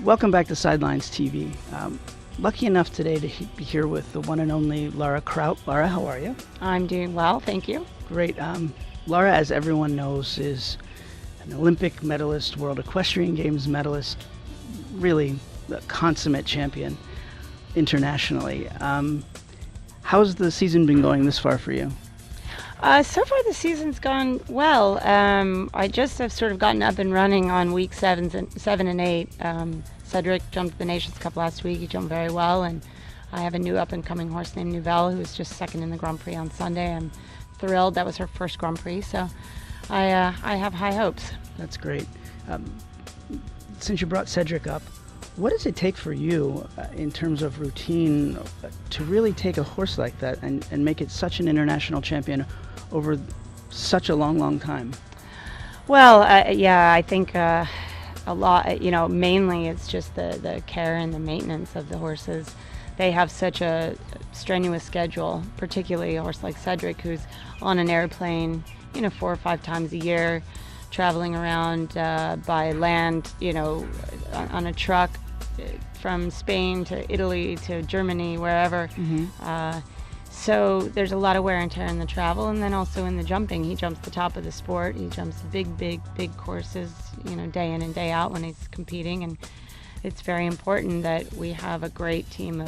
Welcome back to Sidelines TV. Lucky enough today to be here with the one and only Laura Kraut. Laura, how are you? I'm doing well, thank you. Great. Laura, as everyone knows, is an Olympic medalist, World Equestrian Games medalist, really a consummate champion internationally. How's the season been going this far for you? So far the season's gone well. I just have sort of gotten up and running on week 7 and 8. Cedric jumped the Nations Cup last week. He jumped very well, and I have a new up-and-coming horse named Nouvelle who was just second in the Grand Prix on Sunday. I'm thrilled. That was her first Grand Prix, so I have high hopes. That's great. Since you brought Cedric up, what does it take for you in terms of routine to really take a horse like that and make it such an international champion over such a long, long time? Well, yeah, I think a lot, mainly it's just the care and the maintenance of the horses. They have such a strenuous schedule, particularly a horse like Cedric, who's on an airplane, 4 or 5 times a year, traveling around by land, on a truck from Spain to Italy to Germany, wherever. Mm-hmm. So there's a lot of wear and tear in the travel, and then also in the jumping. He jumps the top of the sport. He jumps big courses, day in and day out when he's competing. And it's very important that we have a great team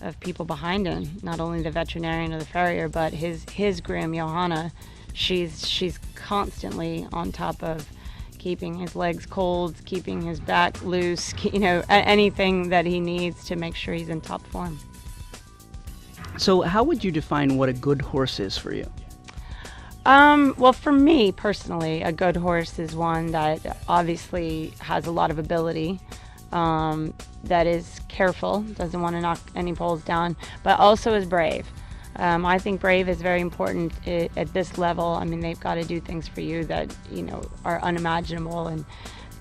of people behind him. Not only the veterinarian or the farrier, but his groom, Johanna. She's constantly on top of keeping his legs cold, keeping his back loose, anything that he needs to make sure he's in top form. So how would you define what a good horse is for you? Well, for me personally, a good horse is one that obviously has a lot of ability, that is careful, doesn't want to knock any poles down, but also is brave. I think brave is very important at this level. I mean, they've got to do things for you that, are unimaginable, and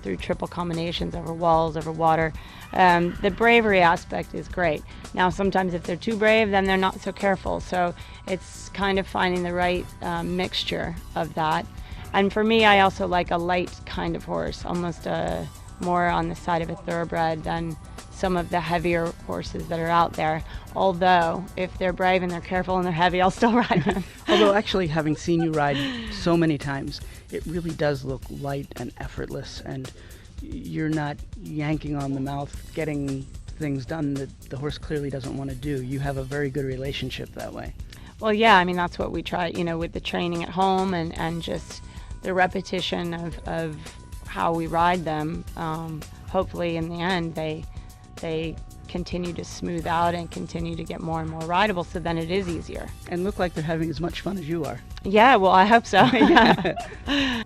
through triple combinations over walls, over water. The bravery aspect is great. Now, sometimes if they're too brave, then they're not so careful. So it's kind of finding the right mixture of that. And for me, I also like a light kind of horse, almost more on the side of a thoroughbred than some of the heavier horses that are out there. Although, if they're brave and they're careful and they're heavy, I'll still ride them. Although, actually, having seen you ride so many times, it really does look light and effortless, and you're not yanking on the mouth, getting things done that the horse clearly doesn't want to do. You have a very good relationship that way. Well, yeah, I mean, that's what we try, with the training at home and just the repetition of how we ride them. Hopefully, in the end, they continue to smooth out and continue to get more and more rideable, so then it is easier. And look like they're having as much fun as you are. Yeah, well, I hope so. Yeah.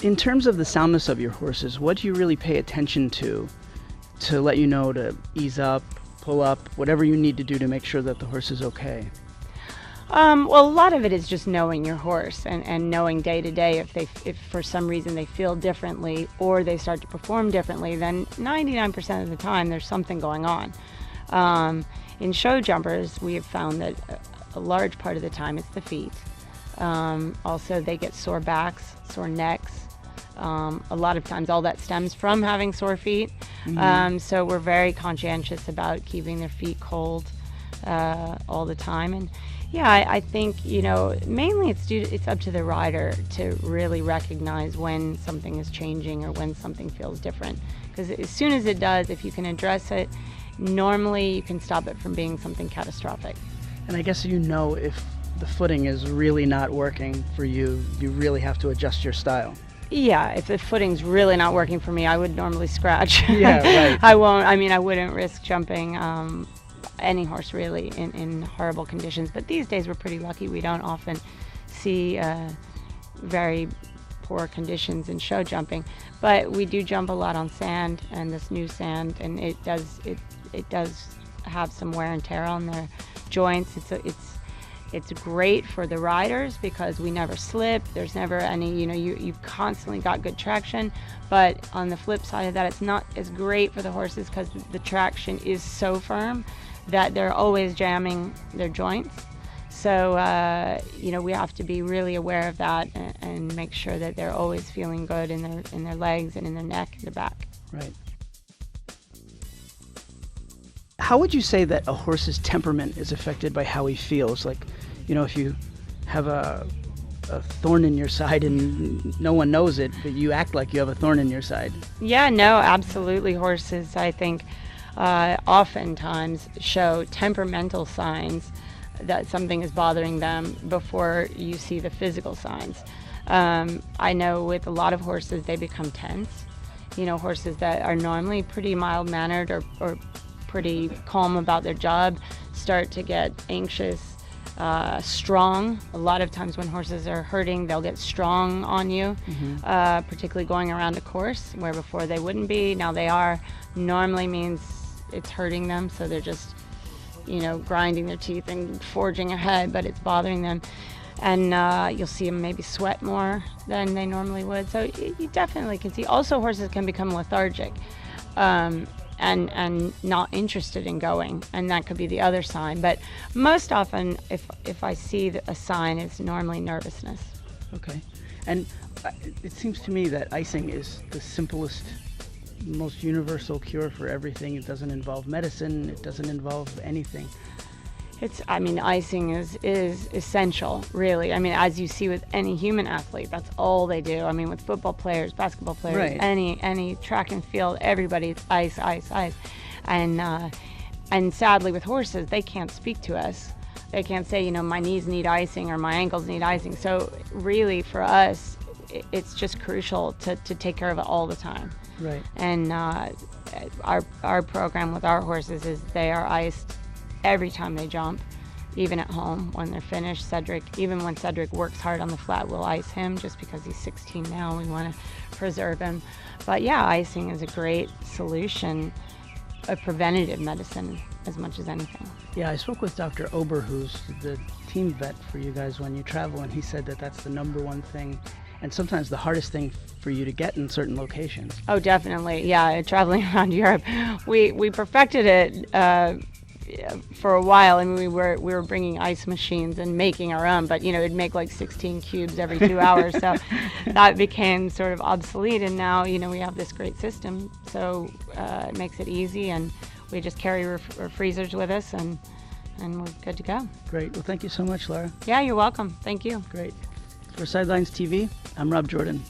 In terms of the soundness of your horses, what do you really pay attention to let you know to ease up, pull up, whatever you need to do to make sure that the horse is okay? Well, a lot of it is just knowing your horse and knowing day to day if for some reason they feel differently or they start to perform differently, then 99% of the time there's something going on. In show jumpers, we have found that a large part of the time it's the feet. Also, they get sore backs, sore necks. A lot of times all that stems from having sore feet. Mm-hmm. So we're very conscientious about keeping their feet cold all the time. And yeah, I think, mainly it's up to the rider to really recognize when something is changing or when something feels different. Because as soon as it does, if you can address it, normally you can stop it from being something catastrophic. And I guess if the footing is really not working for you, you really have to adjust your style. Yeah, if the footing's really not working for me, I would normally scratch. Yeah, right. I wouldn't risk jumping any horse really in horrible conditions, but these days we're pretty lucky. We don't often see very poor conditions in show jumping, but we do jump a lot on sand, and this new sand, and it does have some wear and tear on their joints. It's great for the riders because we never slip. There's never any, you've constantly got good traction. But on the flip side of that, it's not as great for the horses because the traction is so firm that they're always jamming their joints. So, you know, we have to be really aware of that and make sure that they're always feeling good in their legs and in their neck and their back. Right. How would you say that a horse's temperament is affected by how he feels? Like, you know, if you have a thorn in your side and no one knows it, but you act like you have a thorn in your side. Yeah, no, absolutely. Horses, I think, oftentimes show temperamental signs that something is bothering them before you see the physical signs. I know with a lot of horses, they become tense. You know, horses that are normally pretty mild-mannered or pretty calm about their job start to get anxious, strong. A lot of times when horses are hurting, they'll get strong on you, particularly going around a course where before they wouldn't be, now they are. Normally means it's hurting them, so they're just, you know, grinding their teeth and forging ahead, but it's bothering them. And you'll see them maybe sweat more than they normally would. So you definitely can see. Also, horses can become lethargic and not interested in going, and that could be the other sign. But most often, if I see a sign, it's normally nervousness. Okay. And it seems to me that icing is the simplest, most universal cure for everything. It doesn't involve medicine. It doesn't involve anything. I mean, icing is essential, really. I mean, as you see with any human athlete, that's all they do. I mean, with football players, basketball players, right. any track and field, everybody's ice, ice, ice. And sadly with horses, they can't speak to us. They can't say, you know, my knees need icing or my ankles need icing. So really for us, it's just crucial to take care of it all the time. Right. And our program with our horses is they are iced every time they jump, even at home when they're finished. Cedric, even when Cedric works hard on the flat, we'll ice him just because he's 16 now. We want to preserve him. But yeah, icing is a great solution, a preventative medicine as much as anything. Yeah, I spoke with Dr. Ober, who's the team vet for you guys when you travel, and he said that that's the #1 thing, and sometimes the hardest thing for you to get in certain locations. Oh, definitely. Yeah, traveling around Europe, we perfected it for a while. I mean, we were bringing ice machines and making our own, but you know, it'd make like 16 cubes every 2 hours, so that became sort of obsolete. And now, you know, we have this great system, so it makes it easy, and we just carry our freezers with us, and we're good to go. Great. Well, thank you so much, Laura. Yeah, you're welcome. Thank you. Great. For Sidelines TV, I'm Rob Jordan.